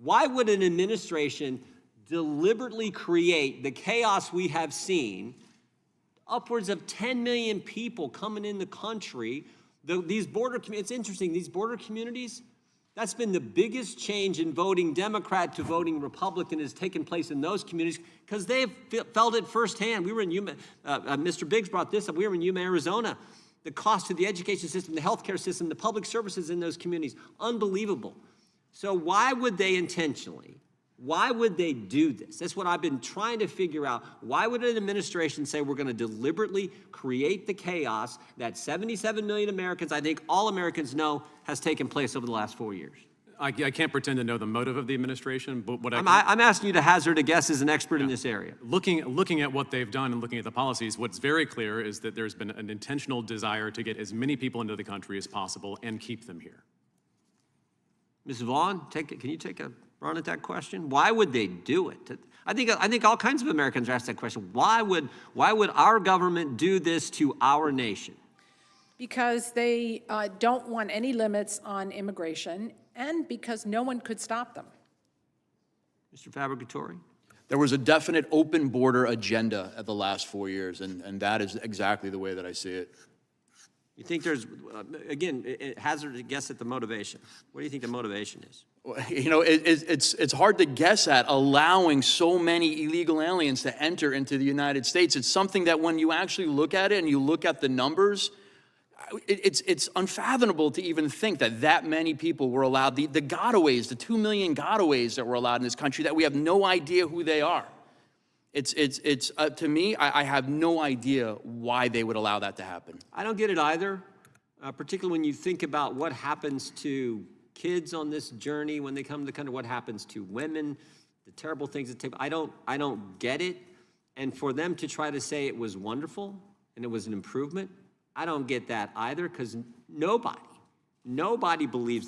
Why would an administration deliberately create the chaos we have seen? Upwards of 10 million people coming in the country. These border communities, it's interesting, these border communities, that's been the biggest change in voting Democrat to voting Republican has taken place in those communities because they've felt it firsthand. We were in Yuma, Mr. Biggs brought this up, we were in Yuma, Arizona. The cost to the education system, the healthcare system, the public services in those communities, unbelievable. So why would they intentionally? Why would they do this? That's what I've been trying to figure out. Why would an administration say we're going to deliberately create the chaos that 77 million Americans, I think all Americans know, has taken place over the last 4 years? I can't pretend to know the motive of the administration, but what I'm asking you to hazard a guess as an expert in this area. Looking at what they've done and looking at the policies, what's very clear is that there's been an intentional desire to get as many people into the country as possible and keep them here. Ms. Vaughn, can you take a run at that question? Why would they do it? I think all kinds of Americans ask that question. Why would our government do this to our nation? Because they don't want any limits on immigration and because no one could stop them. Mr. Fabricatore? There was a definite open border agenda at the last 4 years, and that is exactly the way that I see it. You think there's, again, hazard a guess at the motivation. What do you think the motivation is? You know, it's hard to guess at allowing so many illegal aliens to enter into the United States. It's something that when you actually look at it and you look at the numbers, it's unfathomable to even think that many people were allowed. The gotaways, the 2 million gotaways that were allowed in this country, that we have no idea who they are. To me, I have no idea why they would allow that to happen. I don't get it either, particularly when you think about what happens to kids on this journey when they come to the country, what happens to women, the terrible things that take. I don't get it. And for them to try to say it was wonderful and it was an improvement, I don't get that either, because nobody believes that.